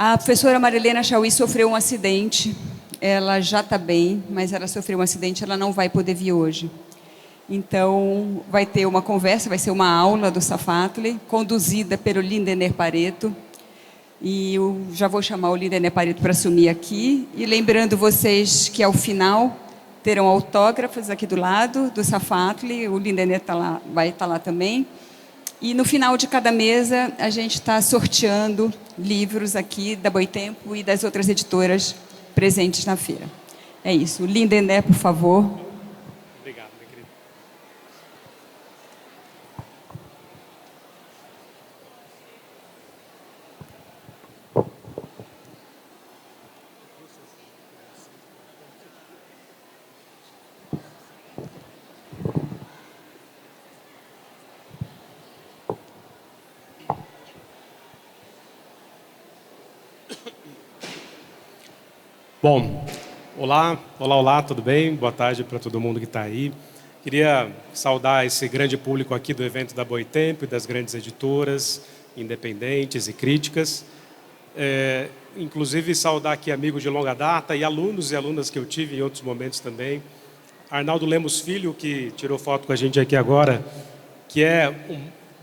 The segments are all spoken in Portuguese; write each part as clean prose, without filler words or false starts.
A professora Marilena Chauí sofreu um acidente, ela já está bem, mas ela sofreu um acidente, ela não vai poder vir hoje. Então, vai ter uma conversa, vai ser uma aula do Safatli, conduzida pelo Lindener Pareto. E eu já vou chamar o Lindener Pareto para assumir aqui. E lembrando vocês que, ao final, terão autógrafos aqui do lado do Safatli, o Lindener vai estar lá também. E no final de cada mesa, a gente está sorteando livros aqui da Boitempo e das outras editoras presentes na feira. É isso. Lindener, por favor. Obrigado, minha querida. Bom, olá, tudo bem? Boa tarde para todo mundo que está aí. Queria saudar esse grande público aqui do evento da Boitempo e das grandes editoras, independentes e críticas. Inclusive saudar aqui amigos de longa data e alunos e alunas que eu tive em outros momentos também. Arnaldo Lemos Filho, que tirou foto com a gente aqui agora, que é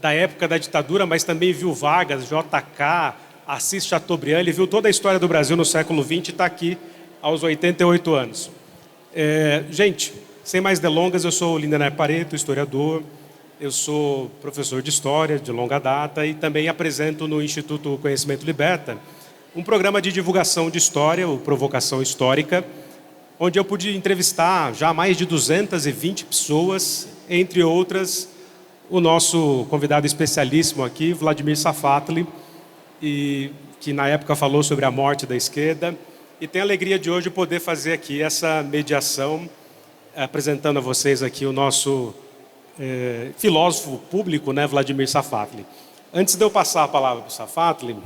da época da ditadura, mas também viu Vargas, JK, Assis Chateaubriand, ele viu toda a história do Brasil no século XX e está aqui aos 88 anos. Gente, sem mais delongas, eu sou o Lindener Pareto, historiador, eu sou professor de História de longa data e também apresento no Instituto Conhecimento Liberta um programa de divulgação de história, o Provocação Histórica, onde eu pude entrevistar já mais de 220 pessoas, entre outras, o nosso convidado especialíssimo aqui, Vladimir Safatli, e que na época falou sobre a morte da esquerda, e tenho a alegria de hoje poder fazer aqui essa mediação, apresentando a vocês aqui o nosso filósofo público, né, Vladimir Safatli. Antes de eu passar a palavra para o Safatli,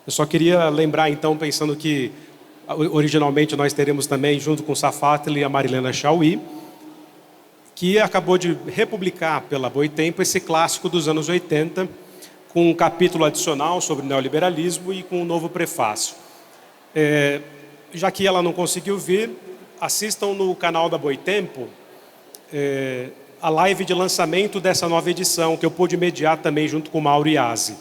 eu só queria lembrar, então, pensando que originalmente nós teremos também, junto com o Safatli, a Marilena Chauí, que acabou de republicar pela Boitempo esse clássico dos anos 80, com um capítulo adicional sobre o neoliberalismo e com um novo prefácio. Já que ela não conseguiu vir, assistam no canal da Boitempo a live de lançamento dessa nova edição, que eu pude mediar também junto com o Mauro Iazzi.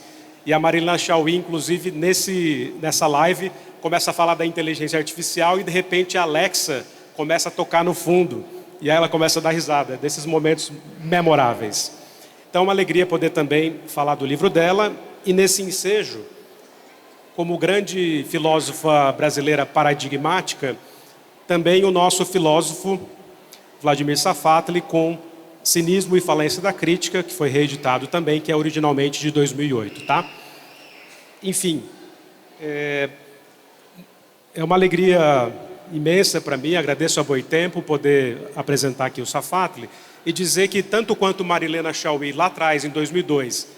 E a Marilena Chauí, inclusive, nessa live, começa a falar da inteligência artificial e, de repente, a Alexa começa a tocar no fundo. E aí ela começa a dar risada, desses momentos memoráveis. Então, é uma alegria poder também falar do livro dela. E nesse ensejo, como grande filósofa brasileira paradigmática, também o nosso filósofo Vladimir Safatli, com Cinismo e Falência da Crítica, que foi reeditado também, que é originalmente de 2008. Tá? Enfim, é uma alegria imensa para mim, agradeço a Boitempo poder apresentar aqui o Safatli, e dizer que, tanto quanto Marilena Chauí, lá atrás, em 2002,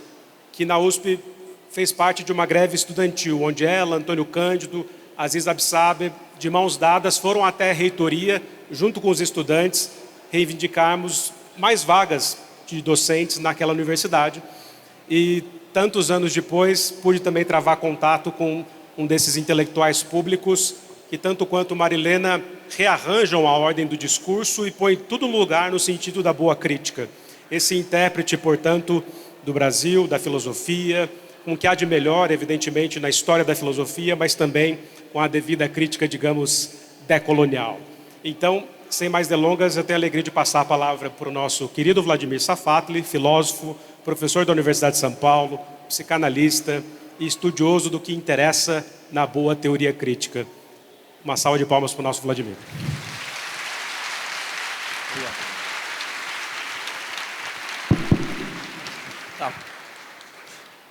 que na USP fez parte de uma greve estudantil, onde ela, Antônio Cândido, Aziz Absaber, de mãos dadas, foram até a reitoria, junto com os estudantes, reivindicarmos mais vagas de docentes naquela universidade. E, tantos anos depois, pude também travar contato com um desses intelectuais públicos, que, tanto quanto Marilena, rearranjam a ordem do discurso e põem tudo no lugar no sentido da boa crítica. Esse intérprete, portanto, do Brasil, da filosofia, com o que há de melhor, evidentemente, na história da filosofia, mas também com a devida crítica, digamos, decolonial. Então, sem mais delongas, eu tenho a alegria de passar a palavra para o nosso querido Vladimir Safatli, filósofo, professor da Universidade de São Paulo, psicanalista e estudioso do que interessa na boa teoria crítica. Uma salva de palmas para o nosso Vladimir. Tá.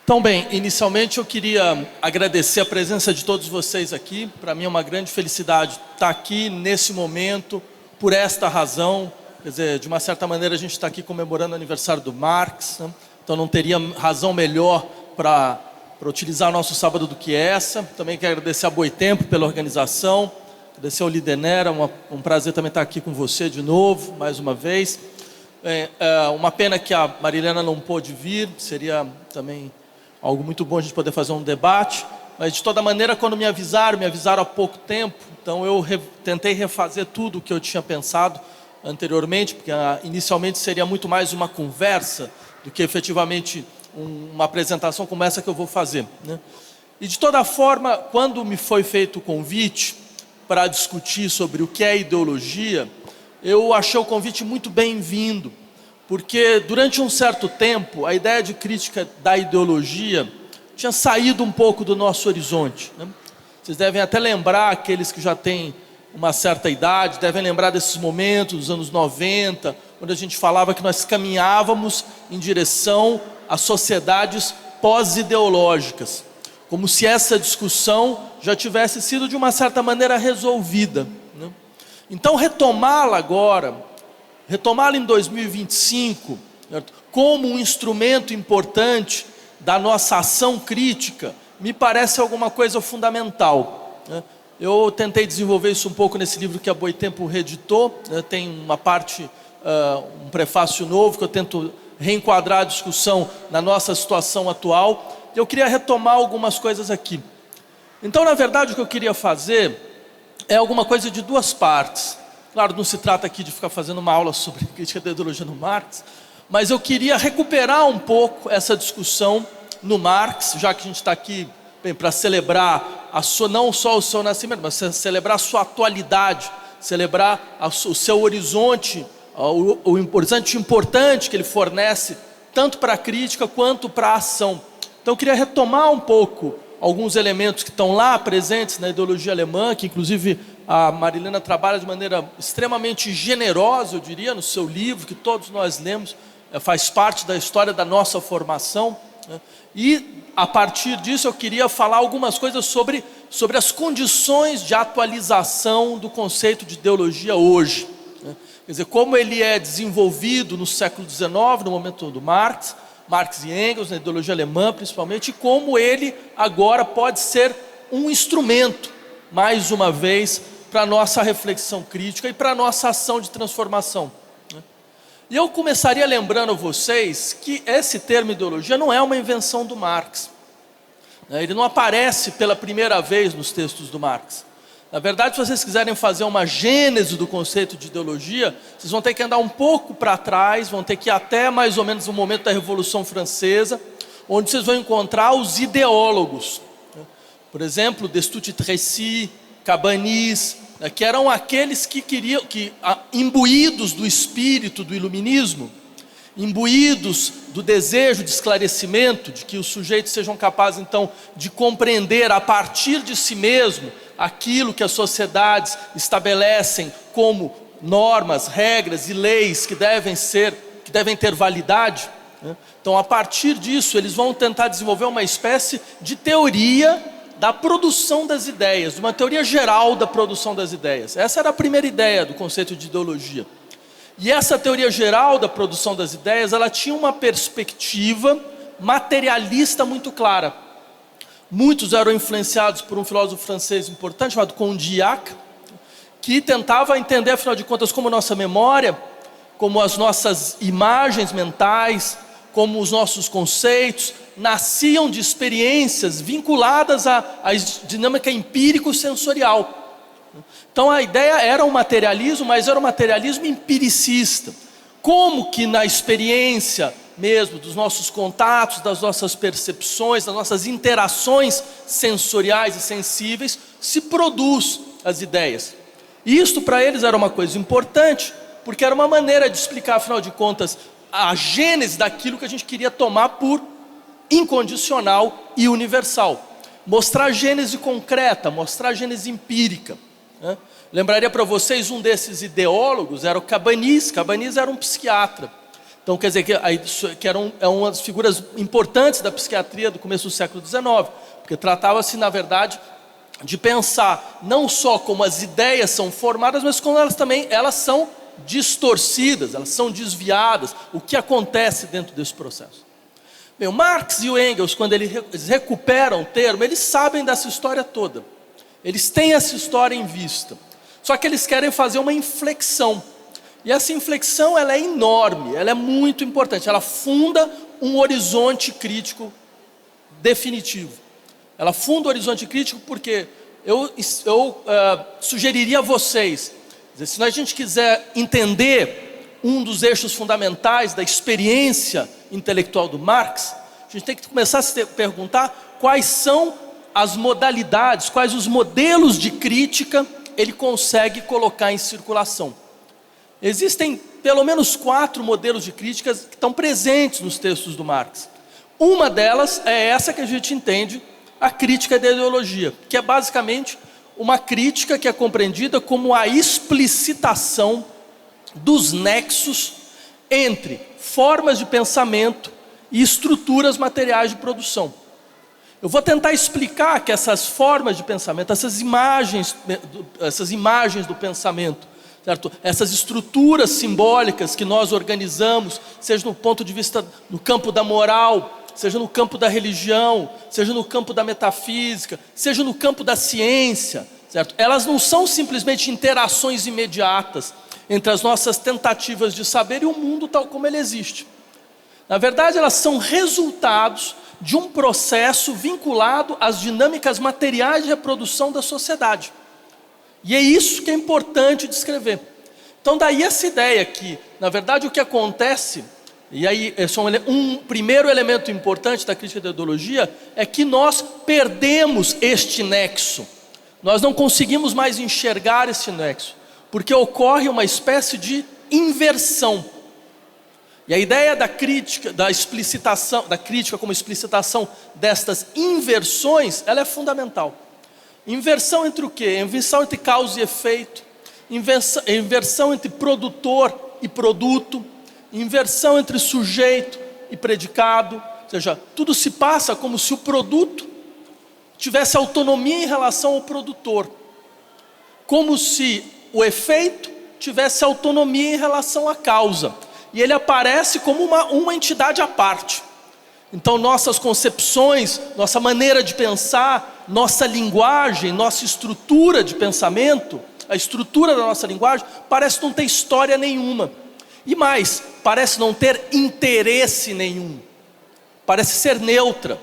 Então, bem, inicialmente eu queria agradecer a presença de todos vocês aqui. Para mim é uma grande felicidade estar aqui nesse momento, por esta razão. Quer dizer, de uma certa maneira a gente está aqui comemorando o aniversário do Marx, né? Então não teria razão melhor para utilizar o nosso sábado do que essa. Também quero agradecer a Boitempo pela organização, agradecer ao Lindener, é um prazer também estar aqui com você de novo, mais uma vez. Uma pena que a Marilena não pôde vir, seria também algo muito bom a gente poder fazer um debate. mas de toda maneira, quando me avisaram há pouco tempo, então eu tentei refazer tudo o que eu tinha pensado anteriormente, porque inicialmente seria muito mais uma conversa do que efetivamente uma apresentação como essa que eu vou fazer, né? E de toda forma, quando me foi feito o convite para discutir sobre o que é ideologia, eu achei o convite muito bem-vindo, porque durante um certo tempo a ideia de crítica da ideologia tinha saído um pouco do nosso horizonte, né? Vocês devem até lembrar, aqueles que já têm uma certa idade, devem lembrar desses momentos dos anos 90, quando a gente falava que nós caminhávamos em direção a sociedades pós-ideológicas, como se essa discussão já tivesse sido de uma certa maneira resolvida, né? Então retomá-la agora, retomá-la em 2025, certo? Como um instrumento importante da nossa ação crítica, me parece alguma coisa fundamental, né? Eu tentei desenvolver isso um pouco nesse livro que a Boitempo reeditou, né? Tem uma parte, um prefácio novo que eu tento reenquadrar a discussão na nossa situação atual. Eu queria retomar algumas coisas aqui. Então, na verdade, o que eu queria fazer é alguma coisa de duas partes. Claro, não se trata aqui de ficar fazendo uma aula sobre crítica da ideologia no Marx, mas eu queria recuperar um pouco essa discussão no Marx, já que a gente está aqui para celebrar não só o seu nascimento, mas celebrar a sua atualidade, celebrar o seu horizonte, o horizonte importante que ele fornece, tanto para a crítica quanto para a ação. Então eu queria retomar um pouco alguns elementos que estão lá presentes na ideologia alemã, que inclusive a Marilena trabalha de maneira extremamente generosa, eu diria, no seu livro, que todos nós lemos, faz parte da história da nossa formação, né? E a partir disso eu queria falar algumas coisas sobre as condições de atualização do conceito de ideologia hoje, né? Quer dizer, como ele é desenvolvido no século XIX, no momento do Marx e Engels, na ideologia alemã principalmente, e como ele agora pode ser um instrumento, mais uma vez, para a nossa reflexão crítica e para a nossa ação de transformação, né? E eu começaria lembrando a vocês que esse termo ideologia não é uma invenção do Marx, né? Ele não aparece pela primeira vez nos textos do Marx. Na verdade, se vocês quiserem fazer uma gênese do conceito de ideologia, vocês vão ter que andar um pouco para trás, vão ter que ir até mais ou menos o momento da Revolução Francesa, onde vocês vão encontrar os ideólogos, né? Por exemplo, Destutt-Tracy, Cabanis, né? Que eram aqueles que queriam, imbuídos do espírito do iluminismo, imbuídos do desejo de esclarecimento, de que os sujeitos sejam capazes então de compreender a partir de si mesmo aquilo que as sociedades estabelecem como normas, regras e leis que devem ter validade, né? Então, a partir disso, eles vão tentar desenvolver uma espécie de teoria da produção das ideias, uma teoria geral da produção das ideias. Essa era a primeira ideia do conceito de ideologia. E essa teoria geral da produção das ideias, ela tinha uma perspectiva materialista muito clara. Muitos eram influenciados por um filósofo francês importante chamado Condillac, que tentava entender, afinal de contas, como nossa memória, como as nossas imagens mentais, como os nossos conceitos nasciam de experiências vinculadas à dinâmica empírico-sensorial. Então a ideia era um materialismo, mas era um materialismo empiricista. Como que na experiência mesmo dos nossos contatos, das nossas percepções, das nossas interações sensoriais e sensíveis, se produz as ideias. E isto para eles era uma coisa importante, porque era uma maneira de explicar, afinal de contas, a gênese daquilo que a gente queria tomar por incondicional e universal. Mostrar a gênese concreta, mostrar a gênese empírica, né? Lembraria para vocês, um desses ideólogos era o Cabanis. Cabanis era um psiquiatra. Então, quer dizer, que era uma das figuras importantes da psiquiatria do começo do século XIX, porque tratava-se, na verdade, de pensar não só como as ideias são formadas, mas como elas são distorcidas, elas são desviadas, o que acontece dentro desse processo. Bem, o Marx e o Engels, quando eles recuperam o termo, eles sabem dessa história toda. Eles têm essa história em vista. Só que eles querem fazer uma inflexão. E essa inflexão, ela é enorme, ela é muito importante. Ela funda um horizonte crítico definitivo. Ela funda o horizonte crítico porque eu sugeriria a vocês, se a gente quiser entender um dos eixos fundamentais da experiência intelectual do Marx, a gente tem que começar a se perguntar quais são as modalidades, quais os modelos de crítica ele consegue colocar em circulação. Existem pelo menos 4 modelos de críticas que estão presentes nos textos do Marx. Uma delas é essa que a gente entende, a crítica da ideologia, que é basicamente uma crítica que é compreendida como a explicitação dos nexos entre formas de pensamento e estruturas materiais de produção. Eu vou tentar explicar que essas formas de pensamento, essas imagens do pensamento, certo? Essas estruturas simbólicas que nós organizamos, seja no ponto de vista no campo da moral, seja no campo da religião, seja no campo da metafísica, seja no campo da ciência, certo? Elas não são simplesmente interações imediatas entre as nossas tentativas de saber e o mundo tal como ele existe. Na verdade, elas são resultados de um processo vinculado às dinâmicas materiais de reprodução da sociedade. E é isso que é importante descrever. Então daí essa ideia que, na verdade, o que acontece, e aí um primeiro elemento importante da crítica da ideologia, é que nós perdemos este nexo. Nós não conseguimos mais enxergar esse nexo, porque ocorre uma espécie de inversão. E a ideia da crítica, da crítica como explicitação destas inversões, ela é fundamental. Inversão entre o quê? Inversão entre causa e efeito, inversão entre produtor e produto, inversão entre sujeito e predicado, ou seja, tudo se passa como se o produto tivesse autonomia em relação ao produtor, como se o efeito tivesse autonomia em relação à causa. E ele aparece como uma entidade à parte. Então nossas concepções, nossa maneira de pensar, nossa linguagem, nossa estrutura de pensamento, a estrutura da nossa linguagem, parece não ter história nenhuma. E mais, parece não ter interesse nenhum. Parece ser neutra.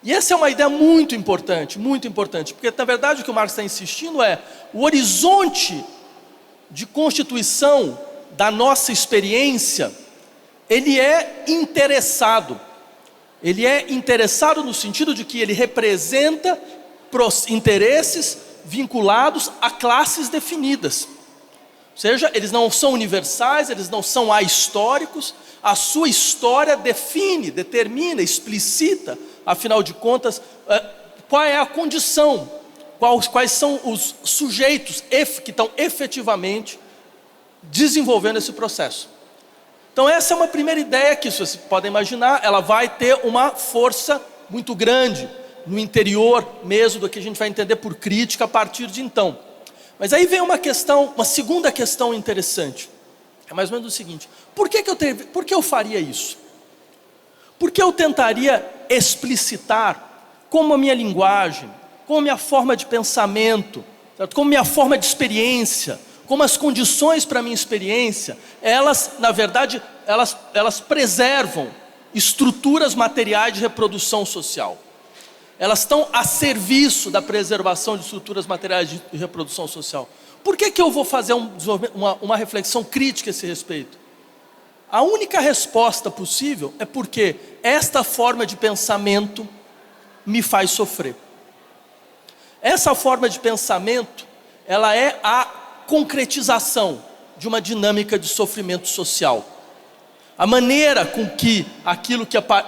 E essa é uma ideia muito importante, porque na verdade o que o Marx está insistindo é o horizonte de constituição da nossa experiência, ele é interessado. Ele é interessado no sentido de que ele representa interesses vinculados a classes definidas. Ou seja, eles não são universais, eles não são ahistóricos. A sua história define, determina, explicita, afinal de contas, qual é a condição, quais são os sujeitos que estão efetivamente desenvolvendo esse processo. Então essa é uma primeira ideia que, se vocês podem imaginar, ela vai ter uma força muito grande no interior mesmo do que a gente vai entender por crítica a partir de então. Mas aí vem uma segunda questão interessante. É mais ou menos o seguinte: por que eu faria isso? Por que eu tentaria explicitar como a minha linguagem, como a minha forma de pensamento, certo? Como a minha forma de experiência, como as condições para a minha experiência, elas, na verdade, elas preservam estruturas materiais de reprodução social. Elas estão a serviço da preservação de estruturas materiais de reprodução social. Por que eu vou fazer uma reflexão crítica a esse respeito? A única resposta possível é porque esta forma de pensamento me faz sofrer. Essa forma de pensamento, ela é a concretização de uma dinâmica de sofrimento social. A maneira com que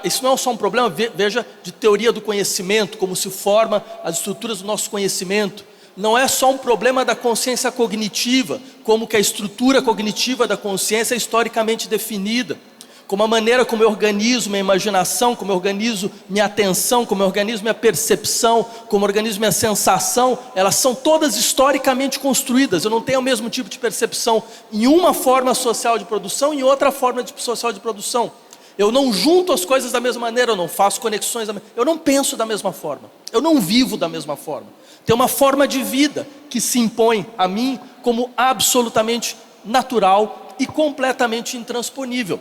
isso não é só um problema, veja, de teoria do conhecimento, como se forma as estruturas do nosso conhecimento. Não é só um problema da consciência cognitiva, como que a estrutura cognitiva da consciência é historicamente definida, como a maneira como eu organizo minha imaginação, como eu organizo minha atenção, como eu organizo minha percepção, como eu organizo minha sensação, elas são todas historicamente construídas. Eu não tenho o mesmo tipo de percepção em uma forma social de produção e em outra forma social de produção. Eu não junto as coisas da mesma maneira, eu não faço conexões, eu não penso da mesma forma, eu não vivo da mesma forma. Tem uma forma de vida que se impõe a mim como absolutamente natural e completamente intransponível.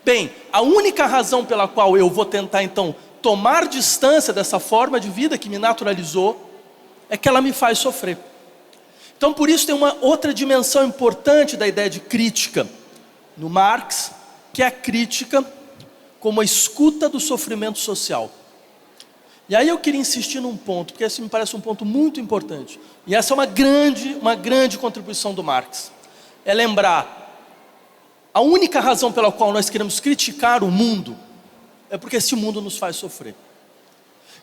Bem, a única razão pela qual eu vou tentar então tomar distância dessa forma de vida que me naturalizou, é que ela me faz sofrer. Então, por isso tem uma outra dimensão importante da ideia de crítica no Marx, que é a crítica como a escuta do sofrimento social. E aí eu queria insistir num ponto, porque esse me parece um ponto muito importante. E essa é uma grande contribuição do Marx. É lembrar, a única razão pela qual nós queremos criticar o mundo, é porque esse mundo nos faz sofrer.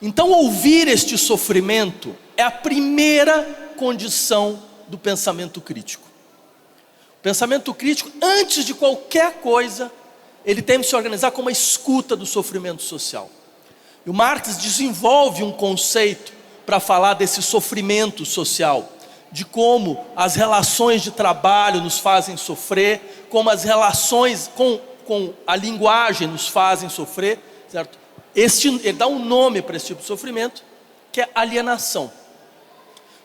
Então ouvir este sofrimento é a primeira condição do pensamento crítico. O pensamento crítico, antes de qualquer coisa, ele tem que se organizar como a escuta do sofrimento social. E o Marx desenvolve um conceito para falar desse sofrimento social, de como as relações de trabalho nos fazem sofrer, como as relações com a linguagem nos fazem sofrer, certo? Ele dá um nome para esse tipo de sofrimento, que é alienação.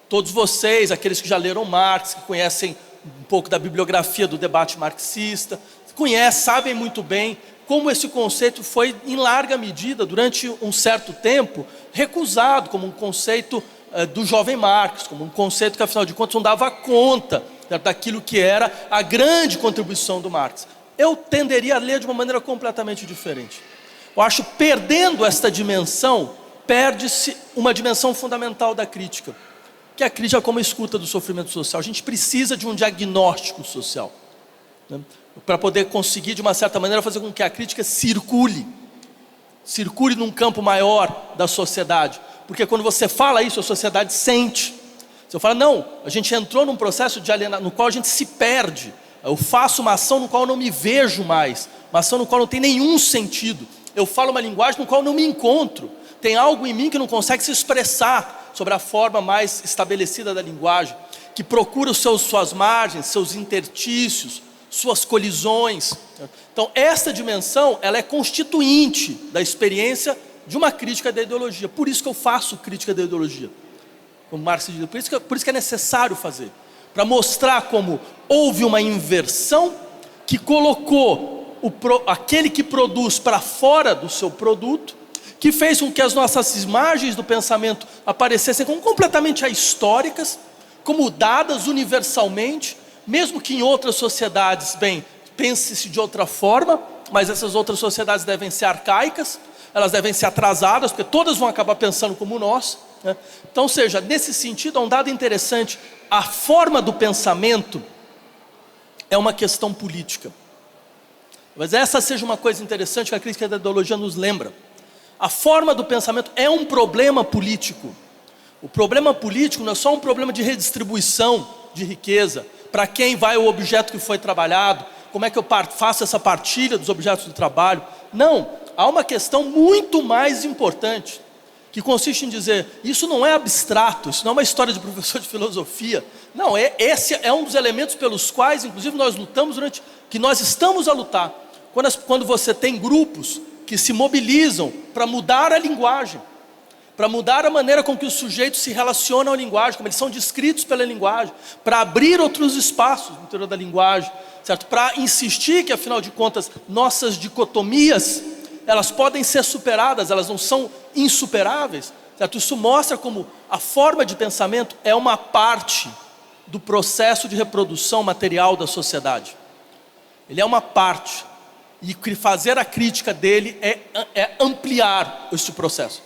Todos vocês, aqueles que já leram Marx, que conhecem um pouco da bibliografia do debate marxista, sabem muito bem como esse conceito foi, em larga medida, durante um certo tempo, recusado como um conceito do jovem Marx, como um conceito que, afinal de contas, não dava conta daquilo que era a grande contribuição do Marx. Eu tenderia a ler de uma maneira completamente diferente. Eu acho que perdendo esta dimensão, perde-se uma dimensão fundamental da crítica, que é a crítica como a escuta do sofrimento social. A gente precisa de um diagnóstico social, né? Para poder conseguir, de uma certa maneira, fazer com que a crítica circule num campo maior da sociedade. Porque quando você fala isso, a sociedade sente. Você fala, não, a gente entrou num processo de alienação, no qual a gente se perde. Eu faço uma ação no qual eu não me vejo mais, uma ação no qual não tem nenhum sentido. Eu falo uma linguagem no qual eu não me encontro. Tem algo em mim que não consegue se expressar sobre a forma mais estabelecida da linguagem, que procura suas margens, seus intertícios, suas colisões. Então, essa dimensão, ela é constituinte da experiência de uma crítica da ideologia. Por isso que eu faço crítica da ideologia, como Marx diz. Por isso que é necessário fazer, para mostrar como houve uma inversão que colocou aquele que produz para fora do seu produto, que fez com que as nossas imagens do pensamento aparecessem como completamente ahistóricas, como dadas universalmente, mesmo que em outras sociedades, pense-se de outra forma, mas essas outras sociedades devem ser arcaicas, elas devem ser atrasadas, porque todas vão acabar pensando como nós, né? Então, ou seja, nesse sentido, há um dado interessante: a forma do pensamento é uma questão política. Mas essa seja uma coisa interessante que a crítica da ideologia nos lembra. A forma do pensamento é um problema político. O problema político não é só um problema de redistribuição de riqueza, para quem vai o objeto que foi trabalhado, como é que eu faço essa partilha dos objetos do trabalho. Não, há uma questão muito mais importante, que consiste em dizer, isso não é abstrato, isso não é uma história de professor de filosofia. Não, esse é um dos elementos pelos quais, inclusive, nós lutamos que nós estamos a lutar. Quando você tem grupos que se mobilizam para mudar a linguagem, para mudar a maneira com que os sujeitos se relacionam à linguagem, como eles são descritos pela linguagem, para abrir outros espaços no interior da linguagem, certo? Para insistir que, afinal de contas, nossas dicotomias, elas podem ser superadas, elas não são insuperáveis, certo? Isso mostra como a forma de pensamento é uma parte do processo de reprodução material da sociedade. Ele é uma parte, e fazer a crítica dele é ampliar este processo.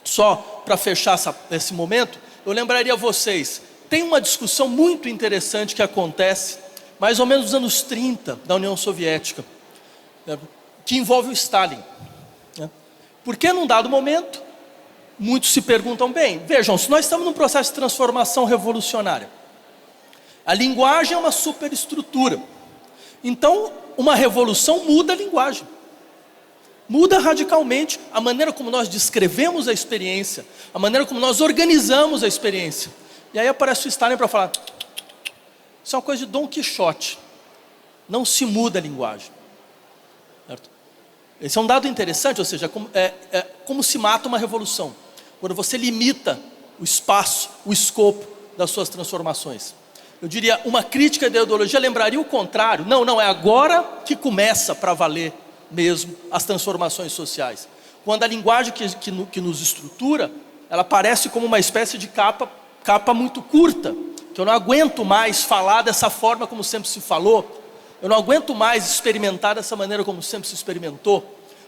Só para fechar esse momento, eu lembraria a vocês, tem uma discussão muito interessante que acontece mais ou menos nos anos 30 da União Soviética, né, que envolve o Stalin, né? Porque num dado momento, muitos se perguntam, vejam, se nós estamos num processo de transformação revolucionária, a linguagem é uma superestrutura, então uma revolução muda a linguagem. Muda radicalmente a maneira como nós descrevemos a experiência, a maneira como nós organizamos a experiência. E aí aparece o Stalin para falar, isso é uma coisa de Dom Quixote, não se muda a linguagem. Certo? Esse é um dado interessante, ou seja, como se mata uma revolução, quando você limita o espaço, o escopo das suas transformações. Eu diria, uma crítica da ideologia lembraria o contrário. Não, é agora que começa para valer mesmo as transformações sociais. quando a linguagem que nos estrutura, ela parece como uma espécie de capa muito curta, que eu não aguento mais falar dessa forma como sempre se falou, eu não aguento mais experimentar dessa maneira como sempre se experimentou,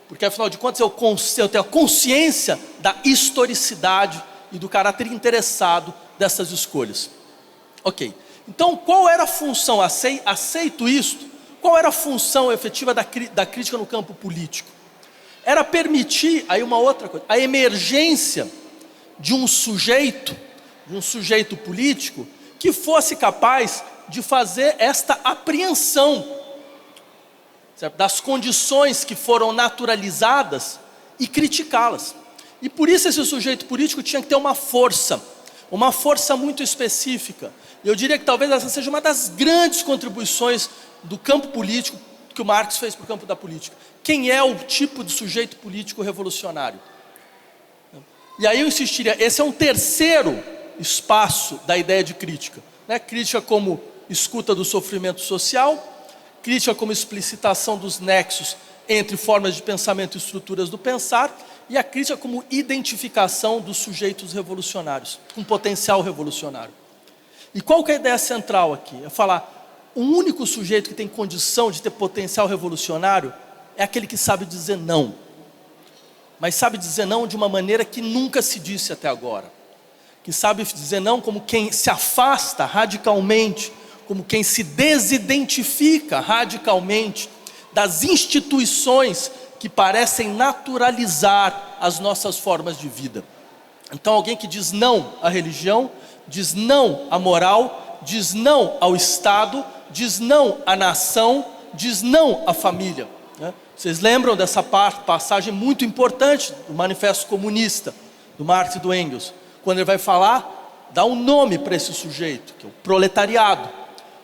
porque afinal de contas eu tenho a consciência da historicidade e do caráter interessado dessas escolhas. Ok, então qual era a função, aceito isto, qual era a função efetiva da crítica no campo político? Era permitir, aí uma outra coisa, a emergência de um sujeito político que fosse capaz de fazer esta apreensão, certo? Das condições que foram naturalizadas e criticá-las. E por isso esse sujeito político tinha que ter uma força muito específica. E eu diria que talvez essa seja uma das grandes contribuições do campo político que o Marx fez para o campo da política. Quem é o tipo de sujeito político revolucionário? E aí eu insistiria, esse é um terceiro espaço da ideia de crítica, né? Crítica como escuta do sofrimento social, crítica como explicitação dos nexos entre formas de pensamento e estruturas do pensar, e a crítica como identificação dos sujeitos revolucionários, com potencial revolucionário. E qual que é a ideia central aqui? É falar, o único sujeito que tem condição de ter potencial revolucionário é aquele que sabe dizer não. Mas sabe dizer não de uma maneira que nunca se disse até agora. Que sabe dizer não como quem se afasta radicalmente, como quem se desidentifica radicalmente das instituições que parecem naturalizar as nossas formas de vida. Então alguém que diz não à religião, diz não à moral, diz não ao Estado, diz não à nação, diz não à família, né? Vocês lembram dessa passagem muito importante do Manifesto Comunista, do Marx e do Engels, quando ele vai falar, dá um nome para esse sujeito, que é o proletariado.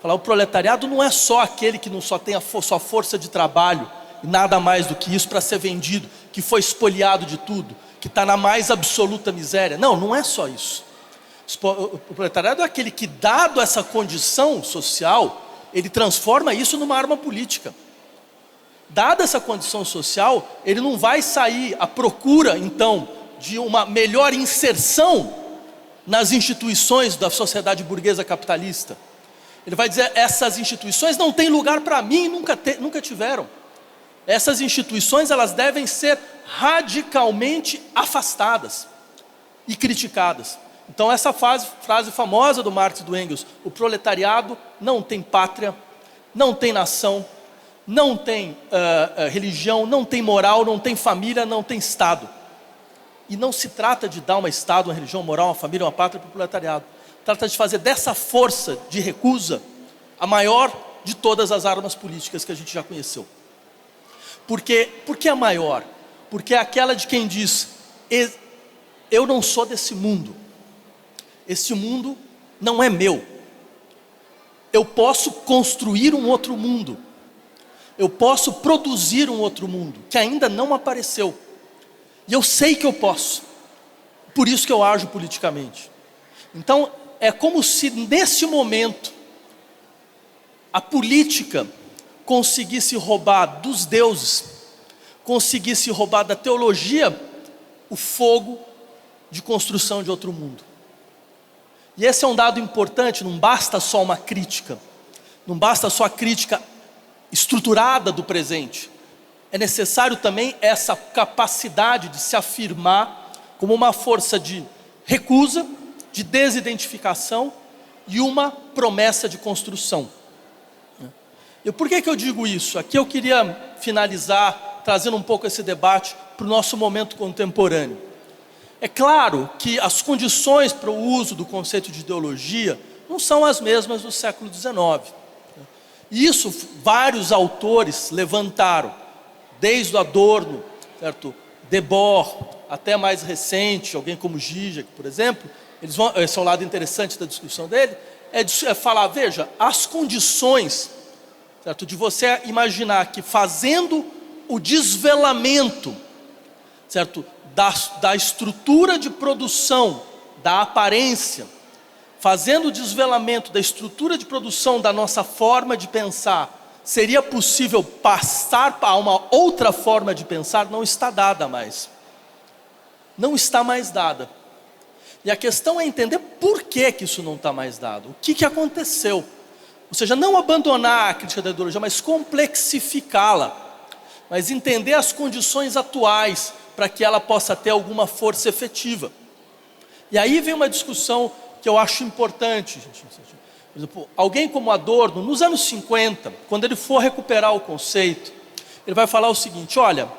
Falar, o proletariado não é só aquele que não só tem sua força de trabalho, e nada mais do que isso para ser vendido, que foi espoliado de tudo, que está na mais absoluta miséria. Não, não é só isso. O proletariado é aquele que, dado essa condição social, ele transforma isso numa arma política. Dada essa condição social, ele não vai sair à procura, então, de uma melhor inserção nas instituições da sociedade burguesa capitalista. Ele vai dizer, essas instituições não têm lugar para mim, nunca tiveram. Essas instituições, elas devem ser radicalmente afastadas e criticadas. Então essa frase famosa do Marx e do Engels, o proletariado não tem pátria, não tem nação, não tem religião, não tem moral, não tem família, não tem Estado. E não se trata de dar uma Estado, uma religião, uma moral, uma família, uma pátria para o proletariado. Trata de fazer dessa força de recusa a maior de todas as armas políticas que a gente já conheceu. Por que a maior? Porque é aquela de quem diz, eu não sou desse mundo. Esse mundo não é meu. Eu posso construir um outro mundo. Eu posso produzir um outro mundo que ainda não apareceu. E eu sei que eu posso. Por isso que eu ajo politicamente. Então, é como se nesse momento a política conseguisse roubar dos deuses, conseguisse roubar da teologia o fogo de construção de outro mundo. E esse é um dado importante, não basta só uma crítica, não basta só a crítica estruturada do presente. É necessário também essa capacidade de se afirmar como uma força de recusa, de desidentificação e uma promessa de construção. E por que eu digo isso? Aqui eu queria finalizar trazendo um pouco esse debate para o nosso momento contemporâneo. É claro que as condições para o uso do conceito de ideologia não são as mesmas do século XIX. E isso vários autores levantaram, desde o Adorno, certo? Debord, até mais recente, alguém como Zizek, por exemplo, esse é um lado interessante da discussão dele, é falar, veja, as condições, certo? De você imaginar que fazendo o desvelamento, certo? Da estrutura de produção, da aparência, fazendo o desvelamento da estrutura de produção da nossa forma de pensar, seria possível passar para uma outra forma de pensar, não está dada mais. não está mais dada. E a questão é entender por que isso não está mais dado. O que aconteceu? Ou seja, não abandonar a crítica da ideologia, mas complexificá-la. Mas entender as condições atuais para que ela possa ter alguma força efetiva. E aí vem uma discussão que eu acho importante, gente. Por exemplo, alguém como Adorno, nos anos 50, quando ele for recuperar o conceito, ele vai falar o seguinte: olha,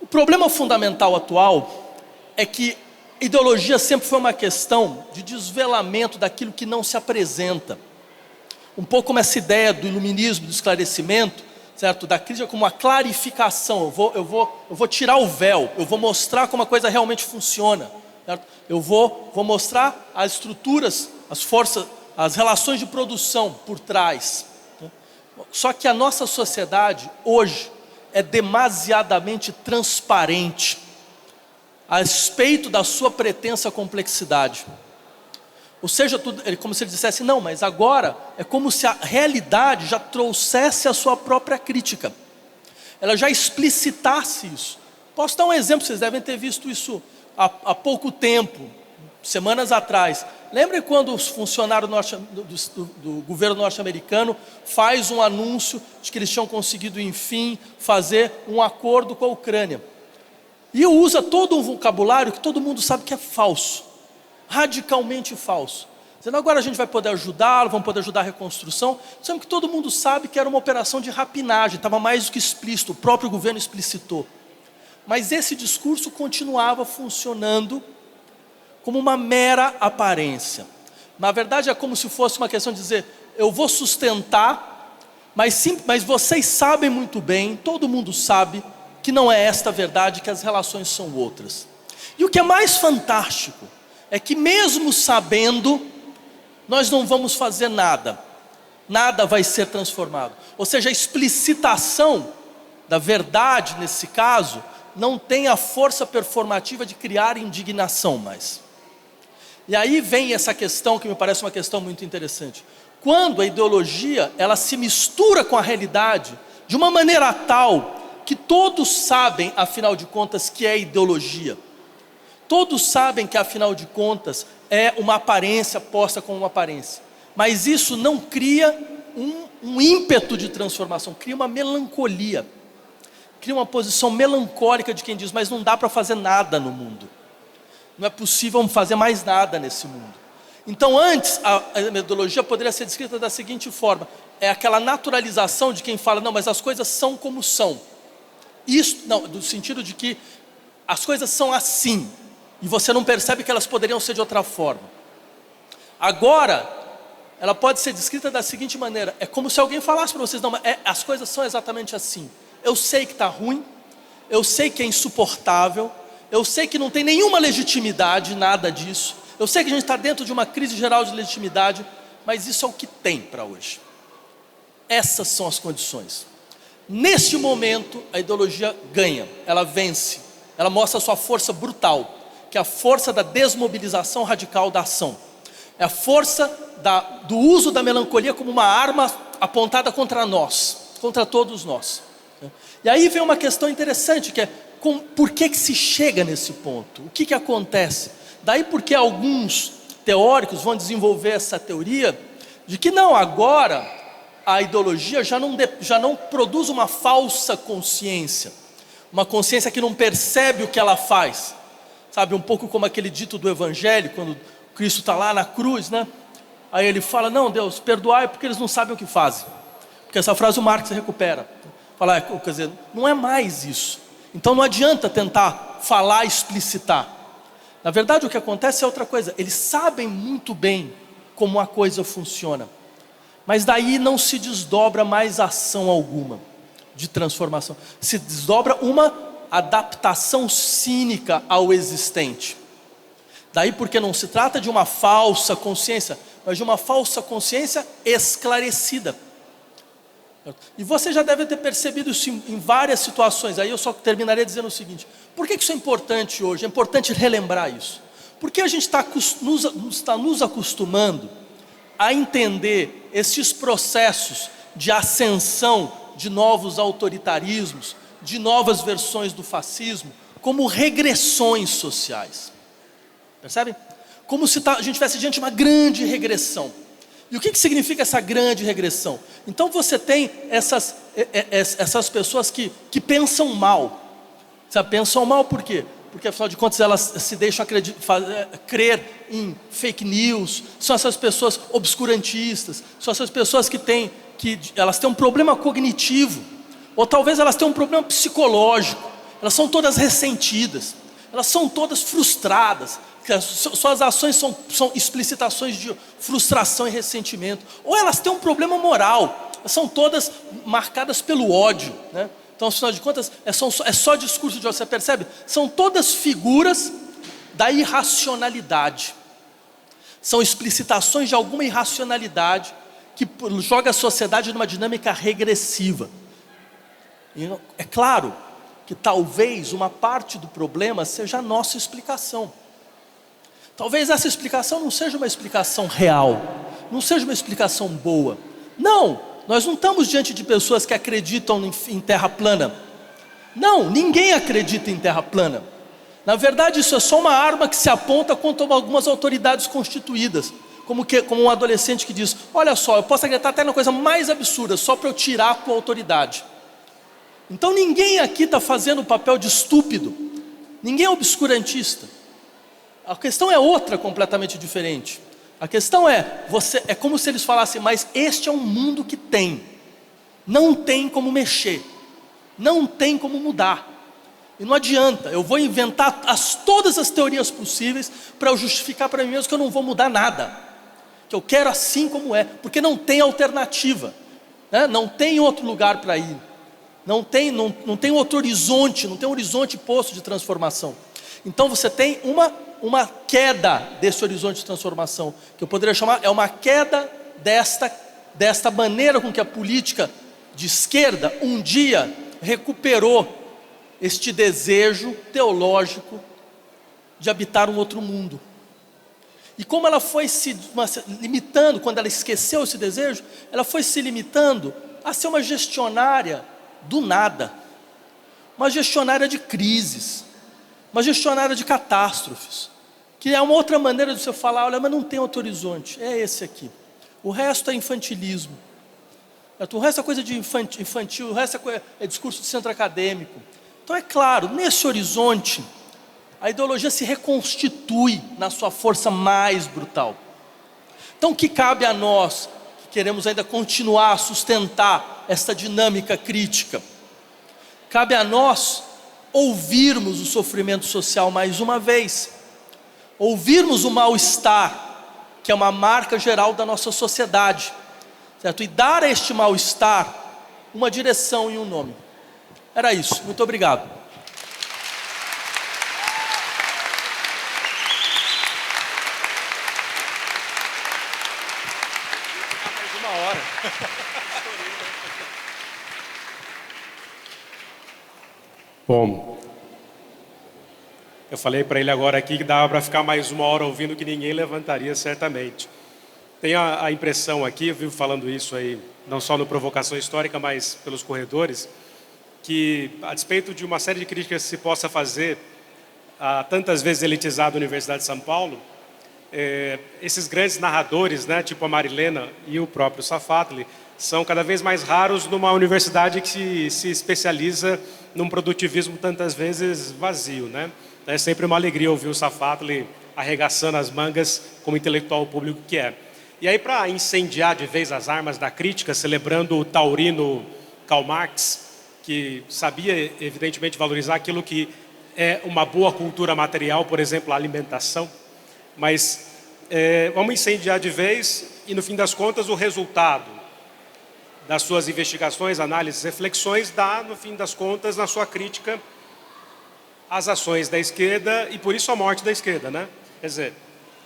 o problema fundamental atual é que ideologia sempre foi uma questão de desvelamento daquilo que não se apresenta. Um pouco como essa ideia do iluminismo, do esclarecimento, certo? Da crítica como uma clarificação. Eu vou tirar o véu, eu vou mostrar como a coisa realmente funciona, certo? Eu vou mostrar as estruturas, as forças, as relações de produção por trás. Só que a nossa sociedade hoje é demasiadamente transparente a respeito da sua pretensa complexidade. Ou seja, como se ele dissesse: não, mas agora é como se a realidade já trouxesse a sua própria crítica, ela já explicitasse isso. Posso dar um exemplo, vocês devem ter visto isso há pouco tempo, semanas atrás. Lembrem quando os funcionários do governo norte-americano faz um anúncio de que eles tinham conseguido, enfim, fazer um acordo com a Ucrânia. E usa todo um vocabulário que todo mundo sabe que é falso, radicalmente falso. Dizendo: agora a gente vai poder ajudá-lo, vamos poder ajudar a reconstrução. Sendo que todo mundo sabe que era uma operação de rapinagem, estava mais do que explícito, o próprio governo explicitou. Mas esse discurso continuava funcionando como uma mera aparência. Na verdade é como se fosse uma questão de dizer: eu vou sustentar, mas vocês sabem muito bem, todo mundo sabe, que não é esta a verdade, que as relações são outras. E o que é mais fantástico é que mesmo sabendo, nós não vamos fazer nada. Nada vai ser transformado. Ou seja, a explicitação da verdade, nesse caso, não tem a força performativa de criar indignação mais. E aí vem essa questão que me parece uma questão muito interessante. Quando a ideologia, ela se mistura com a realidade de uma maneira tal que todos sabem, afinal de contas, que é ideologia. Todos sabem que, afinal de contas, é uma aparência posta como uma aparência. Mas isso não cria um ímpeto de transformação, cria uma melancolia. Cria uma posição melancólica de quem diz: mas não dá para fazer nada no mundo. Não é possível fazer mais nada nesse mundo. Então antes, a metodologia poderia ser descrita da seguinte forma: é aquela naturalização de quem fala: não, mas as coisas são como são. Isso, não, do sentido de que as coisas são assim, e você não percebe que elas poderiam ser de outra forma. Agora, ela pode ser descrita da seguinte maneira: é como se alguém falasse para vocês: não, mas as coisas são exatamente assim. Eu sei que está ruim, eu sei que é insuportável, eu sei que não tem nenhuma legitimidade, nada disso. Eu sei que a gente está dentro de uma crise geral de legitimidade, mas isso é o que tem para hoje. Essas são as condições. Neste momento, a ideologia ganha, ela vence, ela mostra a sua força brutal, que é a força da desmobilização radical da ação. É a força do uso da melancolia como uma arma apontada contra nós, contra todos nós. E aí vem uma questão interessante, que é: por que se chega nesse ponto? O que acontece? Daí porque alguns teóricos vão desenvolver essa teoria de que não, agora a ideologia já não produz uma falsa consciência, uma consciência que não percebe o que ela faz. Sabe, um pouco como aquele dito do Evangelho, quando Cristo está lá na cruz, né? Aí ele fala: não, Deus, perdoai porque eles não sabem o que fazem. Porque essa frase o Marx recupera. Fala, quer dizer, não é mais isso. Então não adianta tentar falar e explicitar. Na verdade o que acontece é outra coisa. Eles sabem muito bem como a coisa funciona, mas daí não se desdobra mais ação alguma de transformação. Se desdobra uma adaptação cínica ao existente. Daí porque não se trata de uma falsa consciência, mas de uma falsa consciência esclarecida. E você já deve ter percebido isso em várias situações. Aí eu só terminaria dizendo o seguinte: por que isso é importante hoje? É importante relembrar isso. Porque a gente está nos acostumando a entender esses processos de ascensão de novos autoritarismos, de novas versões do fascismo, como regressões sociais. Percebem? Como se a gente estivesse diante de uma grande regressão. E o que significa essa grande regressão? Então você tem essas pessoas que pensam mal. Sabe, pensam mal por quê? Porque afinal de contas elas se deixam crer em fake news. São essas pessoas obscurantistas. São essas pessoas que elas têm um problema cognitivo. Ou talvez elas tenham um problema psicológico. Elas são todas ressentidas. Elas são todas frustradas. Suas ações são explicitações de frustração e ressentimento. Ou elas têm um problema moral. Elas são todas marcadas pelo ódio, né? Então, afinal de contas, é só discurso de ódio. Você percebe? São todas figuras da irracionalidade. São explicitações de alguma irracionalidade que joga a sociedade numa dinâmica regressiva. E é claro que talvez uma parte do problema seja a nossa explicação. Talvez essa explicação não seja uma explicação real, não seja uma explicação boa. Não, nós não estamos diante de pessoas que acreditam em terra plana. Não, ninguém acredita em terra plana. Na verdade, isso é só uma arma que se aponta contra algumas autoridades constituídas. Como um adolescente que diz: olha só, eu posso acreditar até na coisa mais absurda, só para eu tirar a tua autoridade. Então ninguém aqui está fazendo o papel de estúpido. Ninguém é obscurantista. A questão é outra, completamente diferente. A questão é como se eles falassem: mas este é um mundo que tem. Não tem como mexer. Não tem como mudar. E não adianta, eu vou inventar todas as teorias possíveis para eu justificar para mim mesmo que eu não vou mudar nada. Que eu quero assim como é. Porque não tem alternativa, né? Não tem outro lugar para ir. Não tem outro horizonte, não tem um horizonte posto de transformação. Então você tem uma queda desse horizonte de transformação, que eu poderia chamar, é uma queda desta maneira com que a política de esquerda um dia recuperou este desejo teológico de habitar um outro mundo. E como ela foi se limitando, quando ela esqueceu esse desejo, ela foi se limitando a ser uma gestionária do nada, uma gestionária de crises, uma gestionária de catástrofes, que é uma outra maneira de você falar: olha, mas não tem outro horizonte, é esse aqui. O resto é infantilismo, o resto é coisa de infantil, o resto é discurso de centro acadêmico. Então é claro, nesse horizonte, a ideologia se reconstitui na sua força mais brutal. Então o que cabe a nós, que queremos ainda continuar a sustentar esta dinâmica crítica? Cabe a nós ouvirmos o sofrimento social mais uma vez, ouvirmos o mal-estar, que é uma marca geral da nossa sociedade, certo? E dar a este mal-estar uma direção e um nome. Era isso, muito obrigado. Mais uma hora. Bom, eu falei para ele agora aqui que dava para ficar mais uma hora ouvindo, que ninguém levantaria certamente. Tenho a impressão aqui, eu vivo falando isso aí, não só no Provocação Histórica, mas pelos corredores, que a despeito de uma série de críticas que se possa fazer a tantas vezes elitizada Universidade de São Paulo, esses grandes narradores, né, tipo a Marilena e o próprio Safatli, são cada vez mais raros numa universidade que se especializa num produtivismo tantas vezes vazio, né? É sempre uma alegria ouvir o Safatli arregaçando as mangas como intelectual público que é. E aí, para incendiar de vez as armas da crítica, celebrando o taurino Karl Marx, que sabia evidentemente valorizar aquilo que é uma boa cultura material, por exemplo, a alimentação, mas vamos incendiar de vez e, no fim das contas, o resultado das suas investigações, análises, reflexões, dá, no fim das contas, na sua crítica às ações da esquerda e, por isso, a morte da esquerda, né? Quer dizer,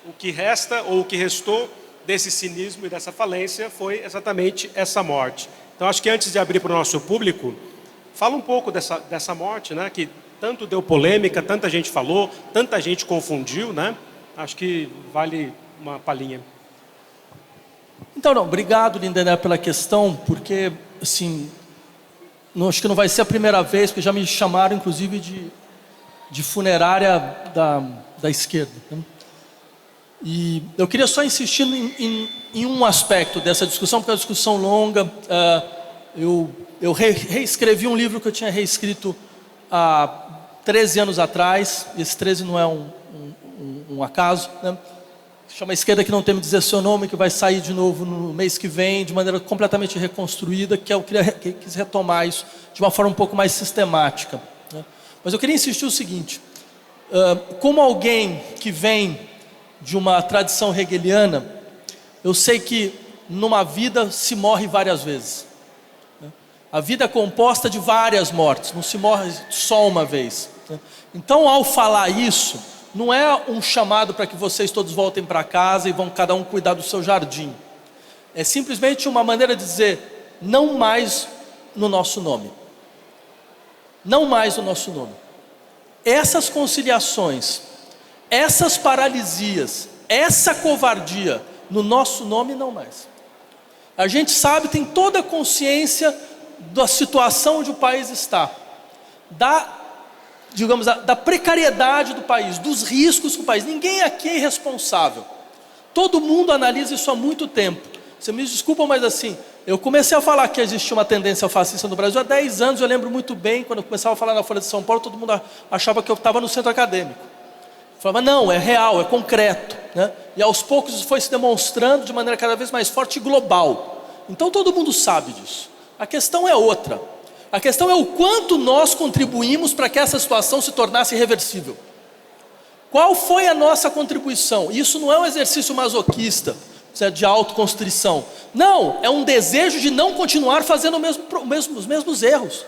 o que resta ou o que restou desse cinismo e dessa falência foi exatamente essa morte. Então, acho que antes de abrir para o nosso público, fala um pouco dessa morte, né? Que tanto deu polêmica, tanta gente falou, tanta gente confundiu, né? Acho que vale uma palhinha. Então, obrigado, Lindené, pela questão, porque, assim, acho que não vai ser a primeira vez, porque já me chamaram, inclusive, de funerária da esquerda, né? E eu queria só insistir em um aspecto dessa discussão, porque é uma discussão longa. Eu reescrevi um livro que eu tinha reescrito há 13 anos atrás. Esse 13 não é um acaso, né? Chama Esquerda que Não Teme Dizer Seu Nome, que vai sair de novo no mês que vem, de maneira completamente reconstruída, que eu quis retomar isso de uma forma um pouco mais sistemática, né? Mas eu queria insistir o seguinte: como alguém que vem de uma tradição hegeliana, eu sei que numa vida se morre várias vezes, né? A vida é composta de várias mortes, não se morre só uma vez, né? Então, ao falar isso, não é um chamado para que vocês todos voltem para casa e vão cada um cuidar do seu jardim. É simplesmente uma maneira de dizer: não mais no nosso nome. Não mais no nosso nome. Essas conciliações, essas paralisias, essa covardia, no nosso nome não mais. A gente sabe, tem toda a consciência da situação onde o país está, da precariedade do país, dos riscos que o país. Ninguém aqui é irresponsável. Todo mundo analisa isso há muito tempo. Você me desculpa, mas assim, eu comecei a falar que existia uma tendência fascista no Brasil há 10 anos. Eu lembro muito bem, quando eu começava a falar na Folha de São Paulo, todo mundo achava que eu estava no centro acadêmico. Eu falava: não, é real, é concreto, né? E aos poucos isso foi se demonstrando de maneira cada vez mais forte e global. Então todo mundo sabe disso. A questão é outra. A questão é o quanto nós contribuímos para que essa situação se tornasse irreversível. Qual foi a nossa contribuição? Isso não é um exercício masoquista, de autoconstrição. Não, é um desejo de não continuar fazendo os mesmos erros.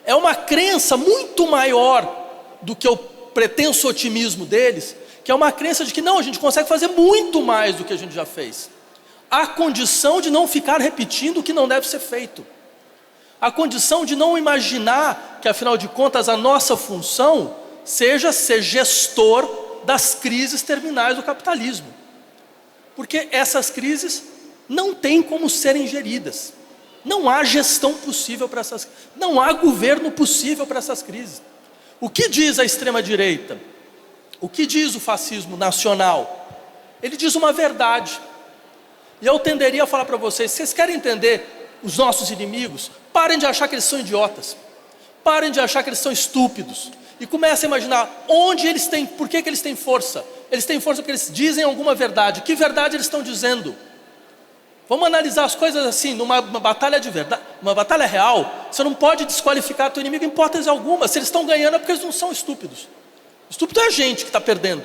É uma crença muito maior do que o pretenso otimismo deles, que é uma crença de que não, a gente consegue fazer muito mais do que a gente já fez. A condição de não ficar repetindo o que não deve ser feito. A condição de não imaginar que, afinal de contas, a nossa função seja ser gestor das crises terminais do capitalismo. Porque essas crises não têm como serem geridas. Não há gestão possível para essas crises. Não há governo possível para essas crises. O que diz a extrema-direita? O que diz o fascismo nacional? Ele diz uma verdade. E eu tenderia a falar para vocês: vocês querem entender os nossos inimigos? Parem de achar que eles são idiotas. Parem de achar que eles são estúpidos. E comecem a imaginar onde eles têm, por que eles têm força. Eles têm força porque eles dizem alguma verdade. Que verdade eles estão dizendo? Vamos analisar as coisas assim, numa batalha de verdade, uma batalha real. Você não pode desqualificar teu inimigo em hipótese alguma. Se eles estão ganhando é porque eles não são estúpidos. Estúpido é a gente que está perdendo,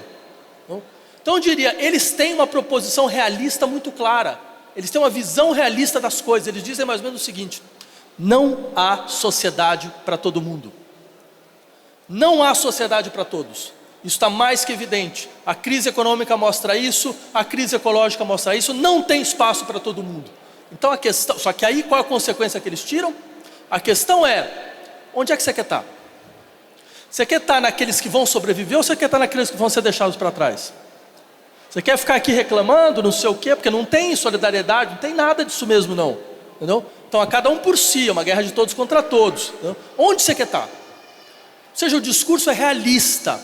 não? Então eu diria, eles têm uma proposição realista muito clara. Eles têm uma visão realista das coisas. Eles dizem mais ou menos o seguinte: não há sociedade para todo mundo. Não há sociedade para todos. Isso está mais que evidente. A crise econômica mostra isso, a crise ecológica mostra isso. Não tem espaço para todo mundo. Então a questão, só que aí qual é a consequência que eles tiram? A questão é: onde é que você quer estar? Você quer estar naqueles que vão sobreviver ou você quer estar naqueles que vão ser deixados para trás? Você quer ficar aqui reclamando, não sei o quê, porque não tem solidariedade, não tem nada disso mesmo não, entendeu? Então a cada um por si, é uma guerra de todos contra todos, entendeu? Onde você quer estar? Ou seja, o discurso é realista.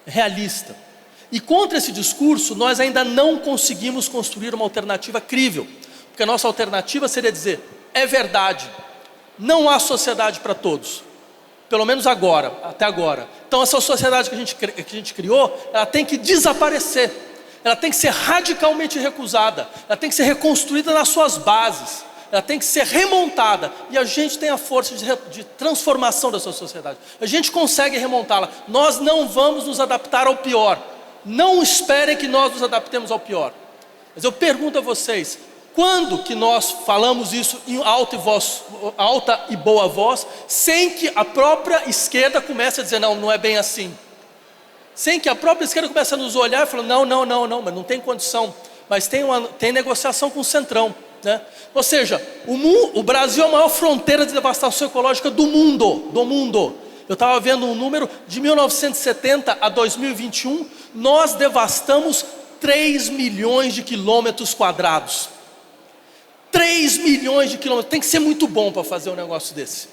Realista. E contra esse discurso, nós ainda não conseguimos construir uma alternativa crível. Porque a nossa alternativa seria dizer: é verdade, não há sociedade para todos. Pelo menos agora, até agora. Então essa sociedade que a gente criou, ela tem que desaparecer. Ela tem que ser radicalmente recusada. Ela tem que ser reconstruída nas suas bases. Ela tem que ser remontada. E a gente tem a força de transformação dessa sociedade. A gente consegue remontá-la. Nós não vamos nos adaptar ao pior. Não esperem que nós nos adaptemos ao pior. Mas eu pergunto a vocês: quando que nós falamos isso em alta e boa voz, sem que a própria esquerda comece a dizer: não, não é bem assim? Sem que a própria esquerda comece a nos olhar e falar: não, mas não tem condição. Mas tem negociação com o Centrão, né? Ou seja, o Brasil é a maior fronteira de devastação ecológica do mundo. Eu estava vendo um número de 1970 a 2021, nós devastamos 3 milhões de quilômetros quadrados. 3 milhões de quilômetros. Tem que ser muito bom para fazer um negócio desse.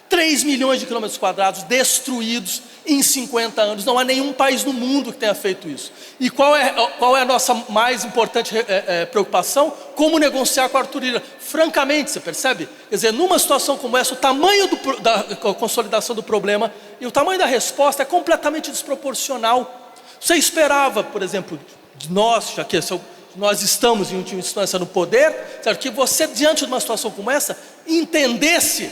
3 milhões de quilômetros quadrados destruídos em 50 anos. Não há nenhum país no mundo que tenha feito isso. E qual é a nossa mais importante preocupação? Como negociar com a Arthur Lira? Francamente, você percebe? Quer dizer, numa situação como essa, o tamanho da consolidação do problema e o tamanho da resposta é completamente desproporcional. Você esperava, por exemplo, de nós, já que nós estamos em última instância no poder, certo? Que você, diante de uma situação como essa, entendesse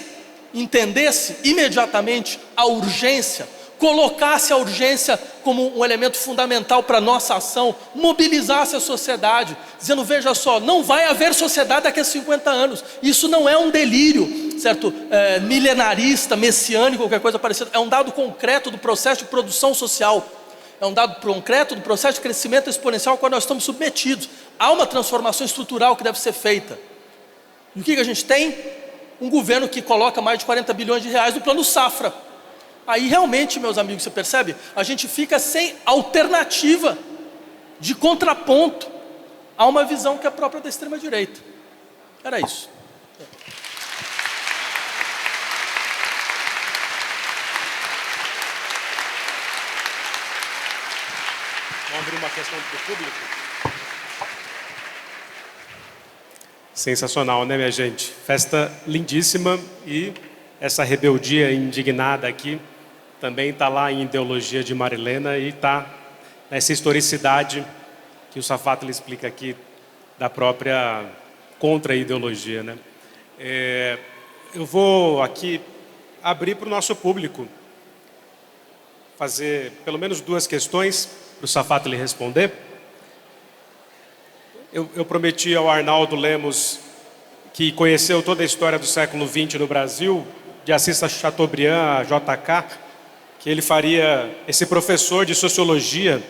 imediatamente a urgência, colocasse a urgência como um elemento fundamental para a nossa ação, mobilizasse a sociedade, dizendo, veja só, não vai haver sociedade daqui a 50 anos, isso não é um delírio, certo? Milenarista, messiânico, qualquer coisa parecida, é um dado concreto do processo de produção social, é um dado concreto do processo de crescimento exponencial ao qual nós estamos submetidos. Há uma transformação estrutural que deve ser feita. E o que a gente tem? Um governo que coloca mais de 40 bilhões de reais no plano safra. Aí realmente, meus amigos, você percebe? A gente fica sem alternativa de contraponto a uma visão que é própria da extrema-direita. Era isso. Vamos abrir uma questão do público? Sensacional, né, minha gente? Festa lindíssima e essa rebeldia indignada aqui também está lá em Ideologia de Marilena e está nessa historicidade que o Safatli explica aqui da própria contra-ideologia, né? Eu vou aqui abrir para o nosso público, fazer pelo menos 2 questões para o Safatli responder. Eu prometi ao Arnaldo Lemos, que conheceu toda a história do século XX no Brasil, de Assis a Chateaubriand, a JK, que ele faria esse professor de sociologia,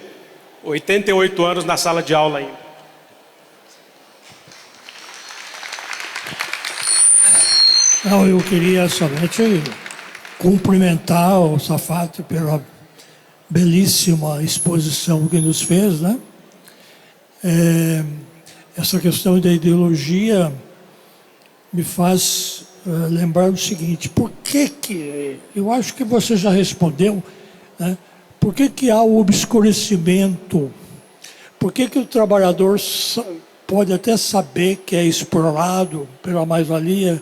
88 anos na sala de aula ainda. Não, eu queria somente cumprimentar o Safatli pela belíssima exposição que nos fez, né? Essa questão da ideologia me faz lembrar o seguinte: por que eu acho que você já respondeu, né? Por que há o obscurecimento? Por que o trabalhador pode até saber que é explorado pela mais-valia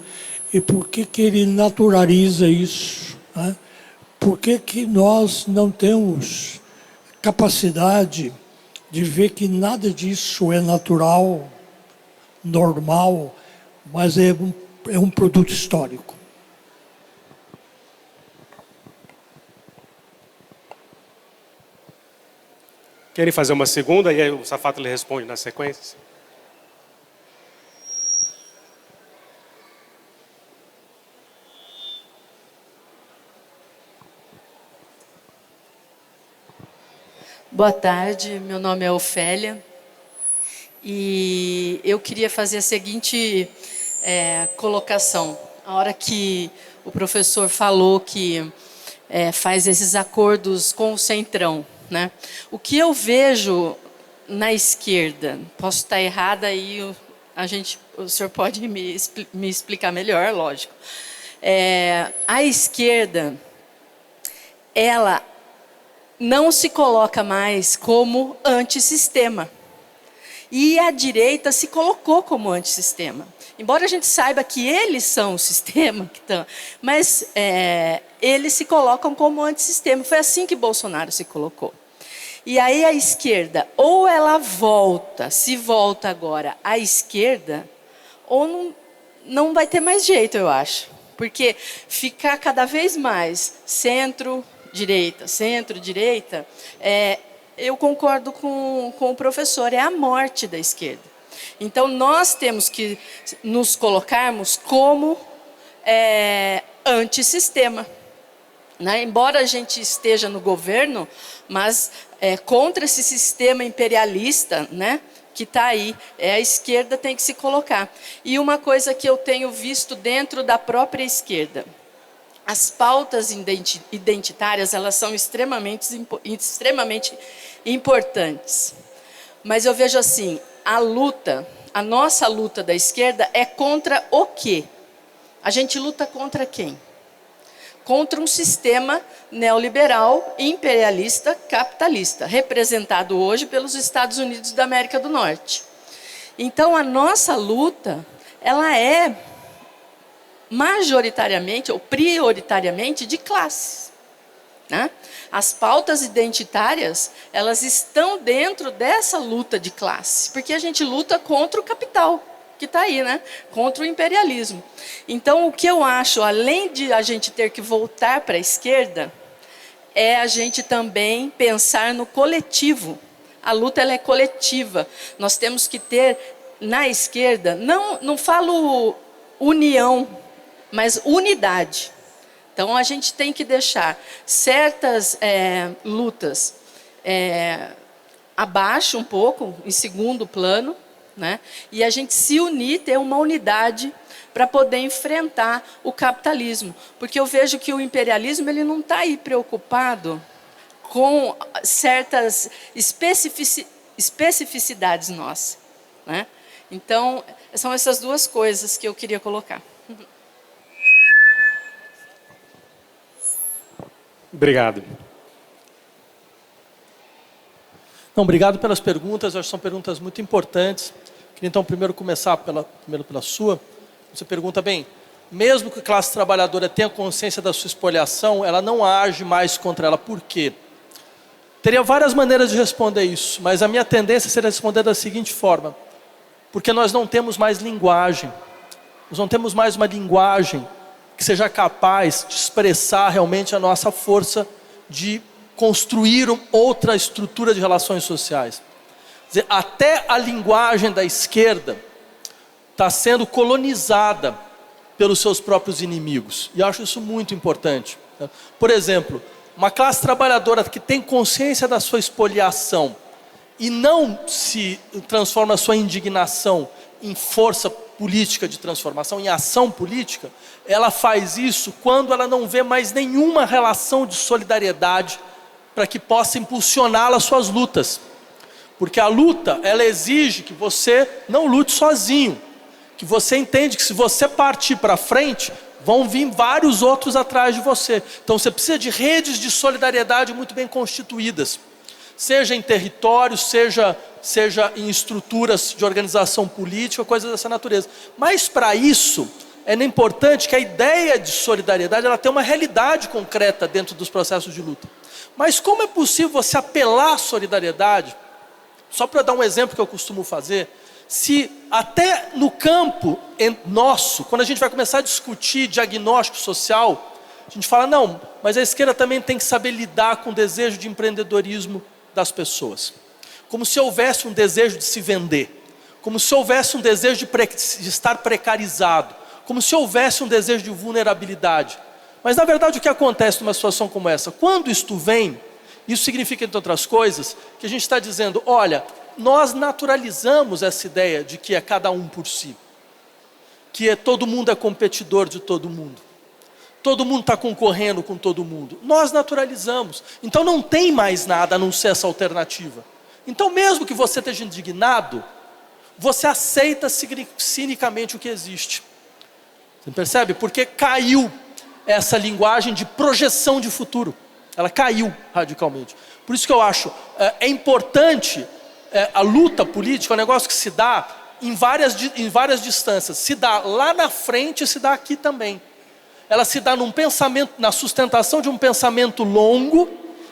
e por que ele naturaliza isso, né? Por que nós não temos capacidade de ver que nada disso é natural, normal, mas é um produto histórico? Querem fazer uma segunda e aí o Safatli responde na sequência? Boa tarde, meu nome é Ofélia e eu queria fazer a seguinte colocação. A hora que o professor falou que faz esses acordos com o Centrão, né? O que eu vejo na esquerda, posso estar errada aí, o senhor pode me explicar melhor, lógico. A esquerda, ela não se coloca mais como antissistema. E a direita se colocou como antissistema. Embora a gente saiba que eles são o sistema, mas eles se colocam como antissistema. Foi assim que Bolsonaro se colocou. E aí a esquerda, ou ela se volta agora à esquerda, ou não vai ter mais jeito, eu acho. Porque ficar cada vez mais centro-direita, eu concordo com o professor, é a morte da esquerda. Então, nós temos que nos colocarmos como antissistema, né? Embora a gente esteja no governo, mas contra esse sistema imperialista, né, que está aí, a esquerda tem que se colocar. E uma coisa que eu tenho visto dentro da própria esquerda, as pautas identitárias, elas são extremamente importantes. Mas eu vejo assim, a nossa luta da esquerda é contra o quê? A gente luta contra quem? contra um sistema neoliberal, imperialista, capitalista, representado hoje pelos Estados Unidos da América do Norte. Então, a nossa luta, ela é majoritariamente ou prioritariamente de classes, né? As pautas identitárias, elas estão dentro dessa luta de classe, porque a gente luta contra o capital, que está aí, né? Contra o imperialismo. Então, o que eu acho, além de a gente ter que voltar para a esquerda, é a gente também pensar no coletivo. A luta, ela é coletiva. Nós temos que ter, na esquerda, não falo união, mas unidade. Então, a gente tem que deixar certas lutas abaixo um pouco, em segundo plano, né? E a gente se unir, ter uma unidade para poder enfrentar o capitalismo. Porque eu vejo que o imperialismo ele não está aí preocupado com certas especificidades nossas, né? Então, são essas duas coisas que eu queria colocar. Obrigado. Não, obrigado pelas perguntas, acho que são perguntas muito importantes. Queria então primeiro começar primeiro pela sua. Você pergunta, bem, mesmo que a classe trabalhadora tenha consciência da sua espoliação, ela não age mais contra ela. Por quê? Teria várias maneiras de responder isso, mas a minha tendência seria responder da seguinte forma. Porque nós não temos mais linguagem. Nós não temos mais uma linguagem que seja capaz de expressar realmente a nossa força de construir outra estrutura de relações sociais. Quer dizer, até a linguagem da esquerda está sendo colonizada pelos seus próprios inimigos. E eu acho isso muito importante. Por exemplo, uma classe trabalhadora que tem consciência da sua espoliação e não se transforma a sua indignação em força política de transformação, em ação política, ela faz isso quando ela não vê mais nenhuma relação de solidariedade para que possa impulsioná-la às suas lutas. Porque a luta, ela exige que você não lute sozinho, que você entende que se você partir para frente, vão vir vários outros atrás de você. Então você precisa de redes de solidariedade muito bem constituídas, seja em territórios, seja em estruturas de organização política, coisas dessa natureza. Mas para isso, é importante que a ideia de solidariedade ela tenha uma realidade concreta dentro dos processos de luta. Mas como é possível você apelar à solidariedade? Só para dar um exemplo que eu costumo fazer, se até no campo nosso, quando a gente vai começar a discutir diagnóstico social, a gente fala, não, mas a esquerda também tem que saber lidar com o desejo de empreendedorismo das pessoas. Como se houvesse um desejo de se vender, como se houvesse um desejo de estar precarizado, como se houvesse um desejo de vulnerabilidade. Mas na verdade o que acontece numa situação como essa? Quando isto vem, isso significa, entre outras coisas, que a gente está dizendo, olha, nós naturalizamos essa ideia de que é cada um por si, que todo mundo é competidor de todo mundo está concorrendo com todo mundo. Nós naturalizamos, então não tem mais nada a não ser essa alternativa. Então mesmo que você esteja indignado, você aceita cinicamente o que existe. Você percebe? Porque caiu essa linguagem de projeção de futuro. Ela caiu radicalmente. Por isso que eu acho importante a luta política, é um negócio que se dá em várias distâncias. Se dá lá na frente e se dá aqui também. Ela se dá num pensamento, na sustentação de um pensamento longo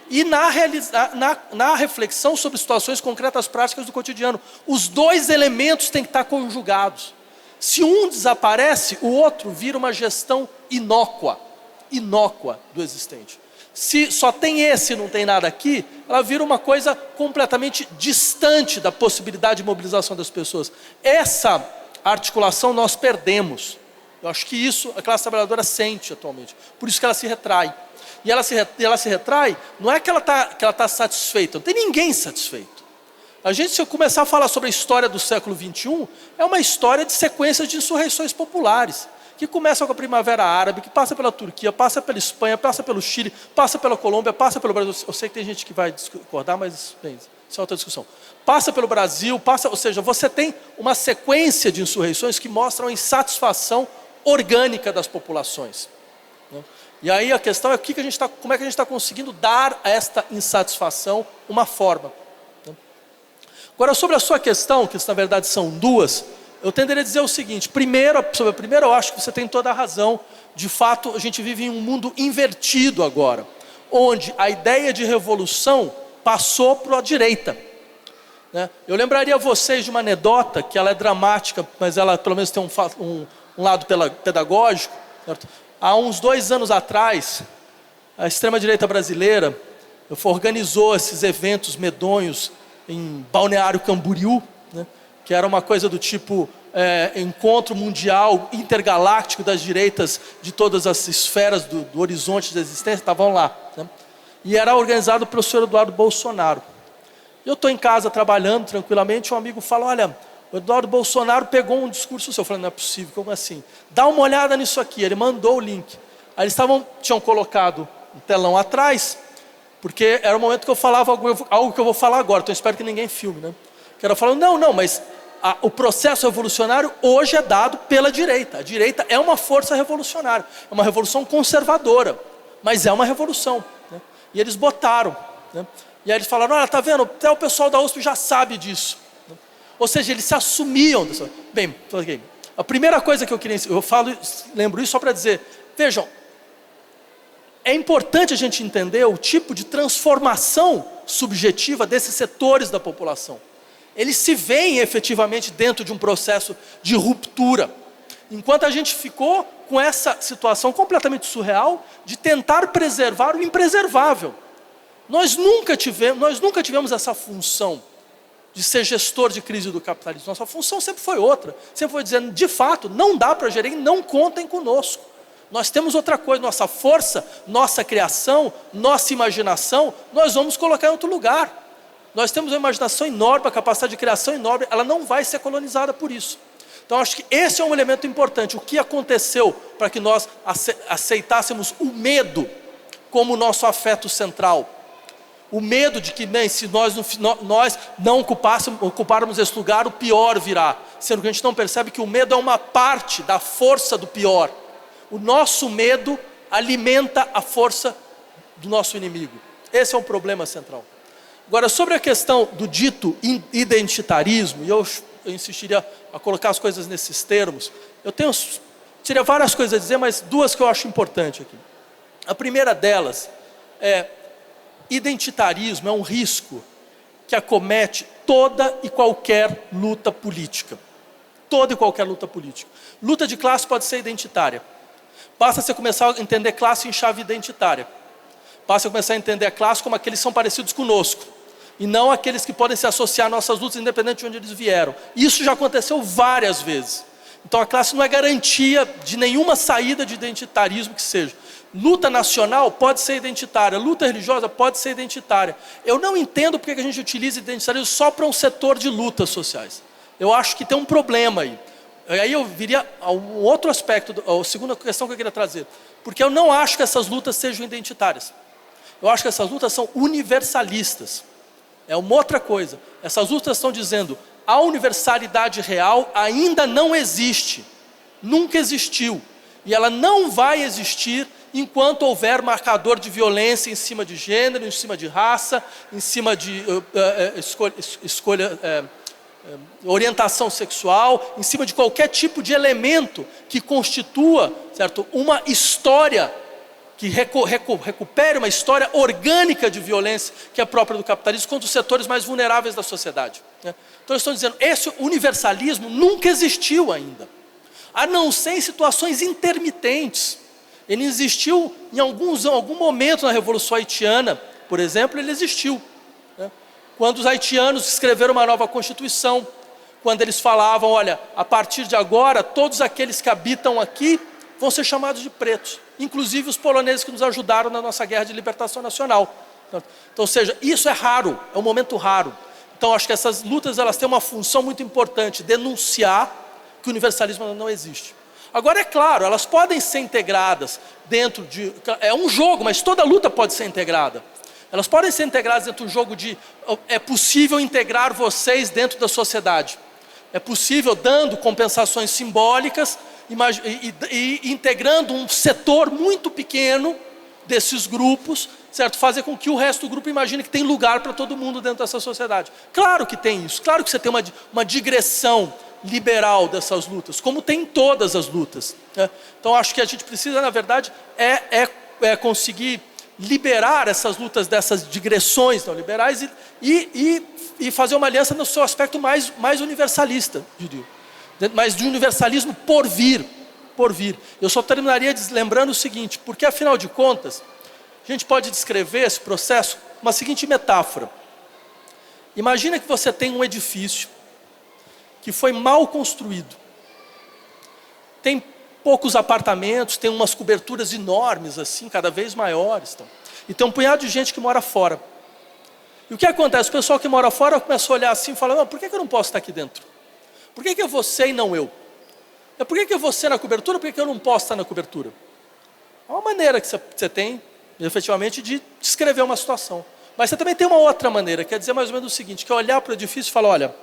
e na reflexão sobre situações concretas práticas do cotidiano. Os dois elementos têm que estar conjugados. Se um desaparece, o outro vira uma gestão inócua do existente. Se só tem esse e não tem nada aqui, ela vira uma coisa completamente distante da possibilidade de mobilização das pessoas. Essa articulação nós perdemos. Eu acho que isso a classe trabalhadora sente atualmente. Por isso que ela se retrai. E ela se retrai, não é que ela tá satisfeita, não tem ninguém satisfeito. Se eu começar a falar sobre a história do século XXI, é uma história de sequências de insurreições populares, que começam com a Primavera Árabe, que passa pela Turquia, passa pela Espanha, passa pelo Chile, passa pela Colômbia, passa pelo Brasil. Eu sei que tem gente que vai discordar, mas bem, isso é outra discussão. Passa pelo Brasil, ou seja, você tem uma sequência de insurreições que mostram a insatisfação orgânica das populações. E aí a questão é como é que a gente está conseguindo dar a esta insatisfação uma forma. Agora, sobre a sua questão, que na verdade são duas, eu tenderia a dizer o seguinte: sobre a primeira, eu acho que você tem toda a razão. De fato, a gente vive em um mundo invertido agora, onde a ideia de revolução passou para a direita. Eu lembraria a vocês de uma anedota, que ela é dramática, mas ela pelo menos tem um lado pedagógico. Certo? Há uns 2 anos atrás, a extrema-direita brasileira organizou esses eventos medonhos em Balneário Camboriú, que era uma coisa do tipo encontro mundial intergaláctico das direitas de todas as esferas do horizonte da existência, estavam lá. E era organizado pelo senhor Eduardo Bolsonaro. Eu estou em casa trabalhando tranquilamente, um amigo fala: olha, o Eduardo Bolsonaro pegou um discurso seu. Eu falei: não é possível, como assim? Dá uma olhada nisso aqui. Ele mandou o link. Aí eles tinham colocado um telão atrás, porque era o momento que eu falava algo que eu vou falar agora, então eu espero que ninguém filme, Que era falando: não, mas o processo revolucionário hoje é dado pela direita. A direita é uma força revolucionária, é uma revolução conservadora, mas é uma revolução. E eles botaram. E aí eles falaram: olha, tá vendo, até o pessoal da USP já sabe disso. Ou seja, eles se assumiam. Bem, a primeira coisa que eu queria, lembro isso só para dizer, vejam, é importante a gente entender o tipo de transformação subjetiva desses setores da população. Eles se veem efetivamente dentro de um processo de ruptura. Enquanto a gente ficou com essa situação completamente surreal de tentar preservar o impreservável. Nós nunca tivemos essa função de ser gestor de crise do capitalismo. Nossa função sempre foi outra. Sempre foi dizendo: de fato, não dá para gerir, não contem conosco. Nós temos outra coisa, nossa força, nossa criação, nossa imaginação, nós vamos colocar em outro lugar. Nós temos uma imaginação enorme, a capacidade de criação enorme, ela não vai ser colonizada por isso. Então acho que esse é um elemento importante. O que aconteceu para que nós aceitássemos o medo como nosso afeto central? O medo de que se nós não ocupáramos esse lugar, o pior virá. Sendo que a gente não percebe que o medo é uma parte da força do pior. O nosso medo alimenta a força do nosso inimigo. Esse é um problema central. Agora, sobre a questão do dito identitarismo, e eu insistiria a colocar as coisas nesses termos, teria várias coisas a dizer, mas 2 que eu acho importantes aqui. A primeira delas é: identitarismo é um risco que acomete toda e qualquer luta política. Toda e qualquer luta política. Luta de classe pode ser identitária. Basta você começar a entender classe em chave identitária. Basta começar a entender a classe como aqueles que são parecidos conosco, e não aqueles que podem se associar a nossas lutas independente de onde eles vieram. Isso já aconteceu várias vezes. Então a classe não é garantia de nenhuma saída de identitarismo que seja. Luta nacional pode ser identitária, luta religiosa pode ser identitária. Eu não entendo porque a gente utiliza identitarismo só para um setor de lutas sociais. Eu acho que tem um problema aí. Aí eu viria a um outro aspecto, a segunda questão que eu queria trazer. Porque eu não acho que essas lutas sejam identitárias. Eu acho que essas lutas são universalistas. É uma outra coisa. Essas lutas estão dizendo: a universalidade real ainda não existe. Nunca existiu. E ela não vai existir enquanto houver marcador de violência em cima de gênero, em cima de raça, em cima de orientação sexual, em cima de qualquer tipo de elemento que constitua, certo, uma história que recupere uma história orgânica de violência que é própria do capitalismo contra os setores mais vulneráveis da sociedade. Então, eles estão dizendo, esse universalismo nunca existiu ainda, a não ser em situações intermitentes. Ele existiu em algum momento na Revolução Haitiana, por exemplo, ele existiu. Quando os haitianos escreveram uma nova Constituição, quando eles falavam, olha, a partir de agora, todos aqueles que habitam aqui vão ser chamados de pretos, inclusive os poloneses que nos ajudaram na nossa guerra de libertação nacional. Então, ou seja, isso é raro, é um momento raro. Então, acho que essas lutas elas têm uma função muito importante, denunciar que o universalismo não existe. Agora, é claro, elas podem ser integradas dentro de... É um jogo, mas toda luta pode ser integrada. Elas podem ser integradas dentro do jogo de... É possível integrar vocês dentro da sociedade. É possível, dando compensações simbólicas, e integrando um setor muito pequeno desses grupos, certo? Fazer com que o resto do grupo imagine que tem lugar para todo mundo dentro dessa sociedade. Claro que tem isso, claro que você tem uma digressão liberal dessas lutas, como tem em todas as lutas, né? Então acho que a gente precisa, na verdade, conseguir liberar essas lutas dessas digressões neoliberais e fazer uma aliança no seu aspecto mais universalista, diria. Mas de universalismo por vir. Eu só terminaria lembrando o seguinte, porque afinal de contas, a gente pode descrever esse processo com uma seguinte metáfora. Imagina que você tem um edifício que foi mal construído. Tem poucos apartamentos, tem umas coberturas enormes, assim, cada vez maiores. E tem um punhado de gente que mora fora. E o que acontece? O pessoal que mora fora começa a olhar assim e fala, não, por que eu não posso estar aqui dentro? Por que é você e não eu? Por que é você na cobertura, por que eu não posso estar na cobertura? É uma maneira que você tem, efetivamente, de descrever uma situação. Mas você também tem uma outra maneira, que é dizer mais ou menos o seguinte, que é olhar para o edifício e falar, olha,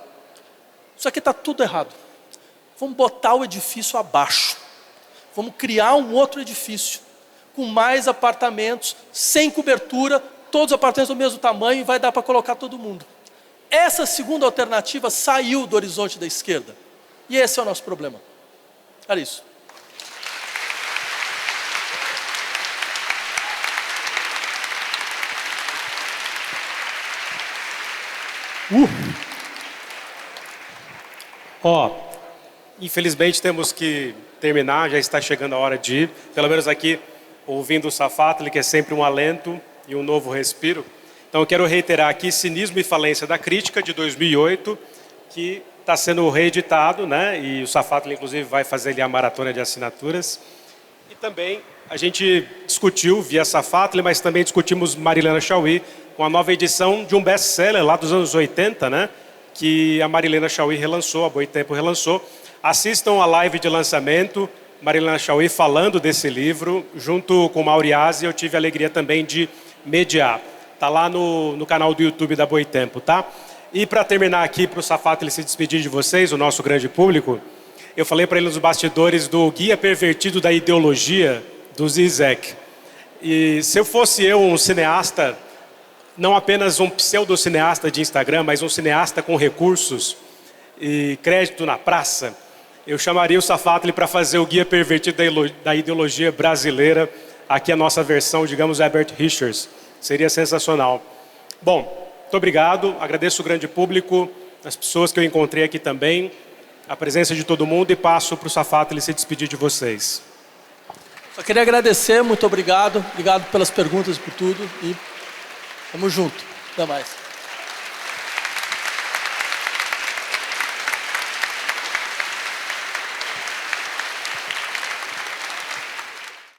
isso aqui está tudo errado. Vamos botar o edifício abaixo. Vamos criar um outro edifício, com mais apartamentos, sem cobertura, todos os apartamentos do mesmo tamanho e vai dar para colocar todo mundo. Essa segunda alternativa saiu do horizonte da esquerda. E esse é o nosso problema. Era isso. Infelizmente temos que terminar, já está chegando a hora de ir. Pelo menos aqui, ouvindo o Safatli, que é sempre um alento e um novo respiro. Então eu quero reiterar aqui Cinismo e Falência da Crítica, de 2008, que está sendo reeditado, né? E o Safatli, inclusive, vai fazer ali a maratona de assinaturas. E também a gente discutiu via Safatli, mas também discutimos Marilena Chaui, com a nova edição de um best-seller lá dos anos 80, né? Que a Marilena Chaui relançou, a Boitempo relançou. Assistam a live de lançamento, Marilena Chaui falando desse livro, junto com Mauriase, eu tive a alegria também de mediar. Está lá no canal do YouTube da Boitempo, tá? E para terminar aqui, para o Safatli se despedir de vocês, o nosso grande público, eu falei para ele nos bastidores do Guia Pervertido da Ideologia, do Zizek. E se eu fosse um cineasta, não apenas um pseudo-cineasta de Instagram, mas um cineasta com recursos e crédito na praça, eu chamaria o Safatli para fazer o Guia Pervertido da Ideologia Brasileira, aqui a nossa versão, digamos, Herbert Richards. Seria sensacional. Bom, muito obrigado, agradeço o grande público, as pessoas que eu encontrei aqui também, a presença de todo mundo e passo para o Safatli se despedir de vocês. Só queria agradecer, muito obrigado pelas perguntas e por tudo e tamo junto, até mais.